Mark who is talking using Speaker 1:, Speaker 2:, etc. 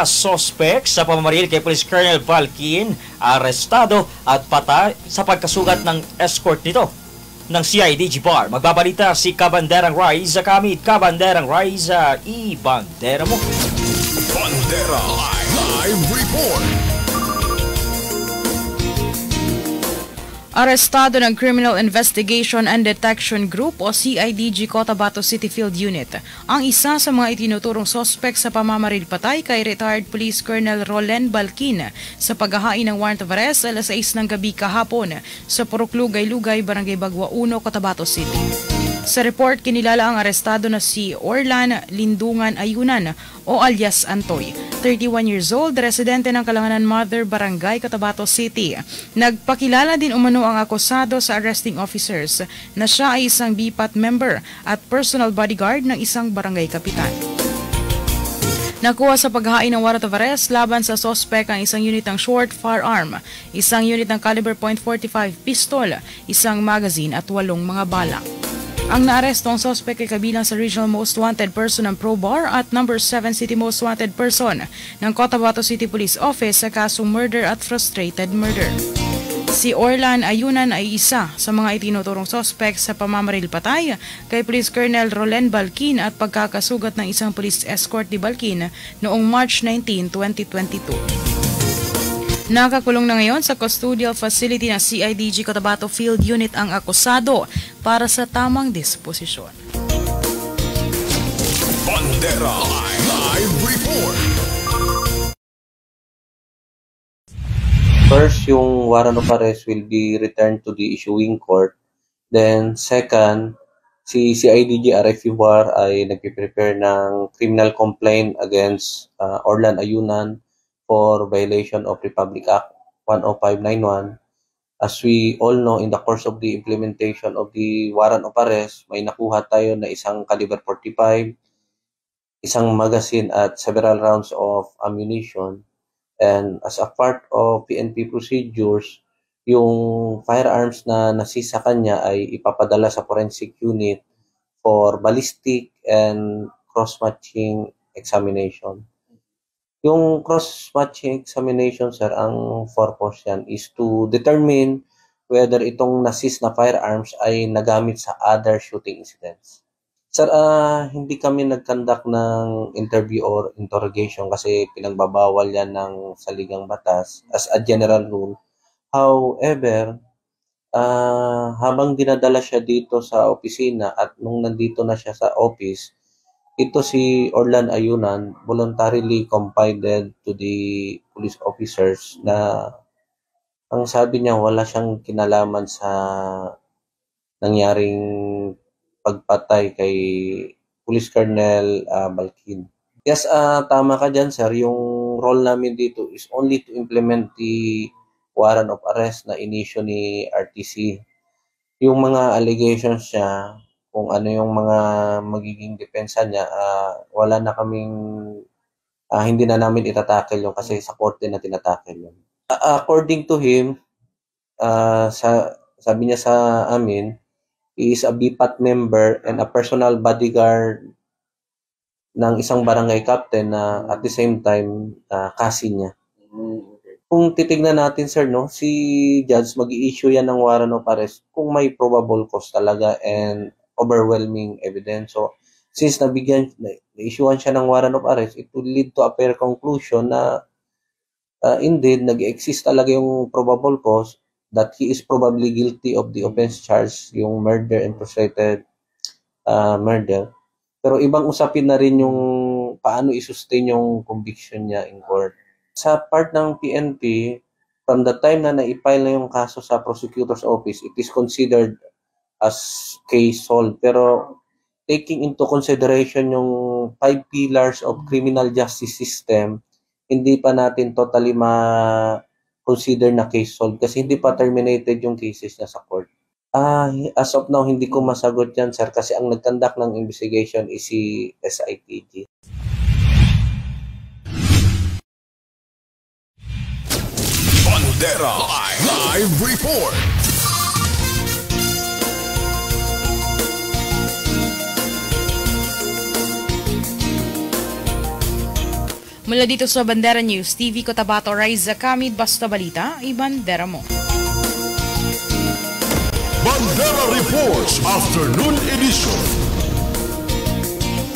Speaker 1: Suspect sa pamamaril kay Police Colonel Valkin arestado at patay sa pagkasugat ng escort nito ng CIDG bar. Magbabalita si Kabanderang Rise. Kamit Kabanderang Rise, i-bandera mo.
Speaker 2: Bandera Live Report.
Speaker 3: Arestado ng Criminal Investigation and Detection Group o CIDG Cotabato City Field Unit ang isa sa mga itinuturong sospek sa pamamaril patay kay retired Police Colonel Rolen Balkin sa paghahain ng warrant of arrest alas 6 ng gabi kahapon sa Purok Lugay-Lugay, Barangay Bagwa 1, Cotabato City. Sa report, kinilala ang arestado na si Orlan Lindungan Ayunan o alias Antoy, 31 years old, residente ng Kalanganan Mother Barangay, Cotabato City. Nagpakilala din umano ang akusado sa arresting officers na siya ay isang BPAT member at personal bodyguard ng isang barangay kapitan. Nakuha sa paghahain ng warrant of arrest laban sa sospek ang isang unit ng short firearm, isang unit ng caliber .45 pistol, isang magazine at 8 mga bala. Ang naaresto ang sospek ay kabilang sa Regional Most Wanted Person ng ProBar at number 7 City Most Wanted Person ng Cotabato City Police Office sa kasong murder at frustrated murder. Si Orlan Ayunan ay isa sa mga itinuturong sospek sa pamamaril patay kay Police Colonel Rolen Balkin at pagkakasugat ng isang police escort ni Balkin noong March 19, 2022. Nakakulong na ngayon sa custodial facility ng CIDG Cotabato Field Unit ang akusado para sa tamang disposisyon.
Speaker 2: Bandera Live Report.
Speaker 4: First, yung warrant of arrest will be returned to the issuing court. Then, second, si CIDG RFUR ay nagpiprepare ng criminal complaint against Orlan Ayunan for violation of Republic Act 10591. As we all know, in the course of the implementation of the warrant of arrest, may nakuha tayo na isang caliber .45, isang magazine at several rounds of ammunition. And as a part of PNP procedures, yung firearms na nasisa kanya ay ipapadala sa forensic unit for ballistic and cross-matching examination. Yung cross-matching examination, sir, ang purpose yan is to determine whether itong nasis na firearms ay nagamit sa other shooting incidents. Sir, hindi kami nag-conduct ng interview or interrogation kasi pinagbabawal yan ng saligang batas as a general rule. However, habang dinadala siya dito sa opisina at nung nandito na siya sa office, ito si Orlan Ayunan voluntarily confided to the police officers na ang sabi niya wala siyang kinalaman sa nangyaring pagpatay kay Police Colonel Balkin. Yes, tama ka dyan, sir. Yung role namin dito is only to implement the warrant of arrest na inisyo ni RTC. Yung mga allegations niya, kung ano yung mga magiging depensa niya, wala na kaming, hindi na namin itatakel yun kasi sa korte na tinatakel yun. According to him, sabi niya sa amin, he is a BPAT member and a personal bodyguard ng isang barangay captain na at the same time, cousin niya. Kung titignan natin, sir, no, si Judge mag-i-issue yan ng warrant of arrest kung may probable cause talaga and overwhelming evidence. So, since na-issuean siya ng warrant of arrest, it will lead to a fair conclusion na indeed, nag-exist talaga yung probable cause that he is probably guilty of the offense charge, yung murder and frustrated murder. Pero ibang usapin na rin yung paano i-sustain yung conviction niya in court. Sa part ng PNP, from the time na na-file na yung kaso sa prosecutor's office, it is considered as case solved. Pero taking into consideration yung 5 pillars of criminal justice system, hindi pa natin totally ma-consider na case solved kasi hindi pa terminated yung cases niya sa court. As of now, hindi ko masagot yan, sir, kasi ang nag-conduct ng investigation is si SITG.
Speaker 2: Bandera Live Report.
Speaker 3: Mula dito sa Bandera News TV, Cotabato, Raiza Kamid, Basta Balita, ibandera mo.
Speaker 2: Bandera Reports Afternoon Edition.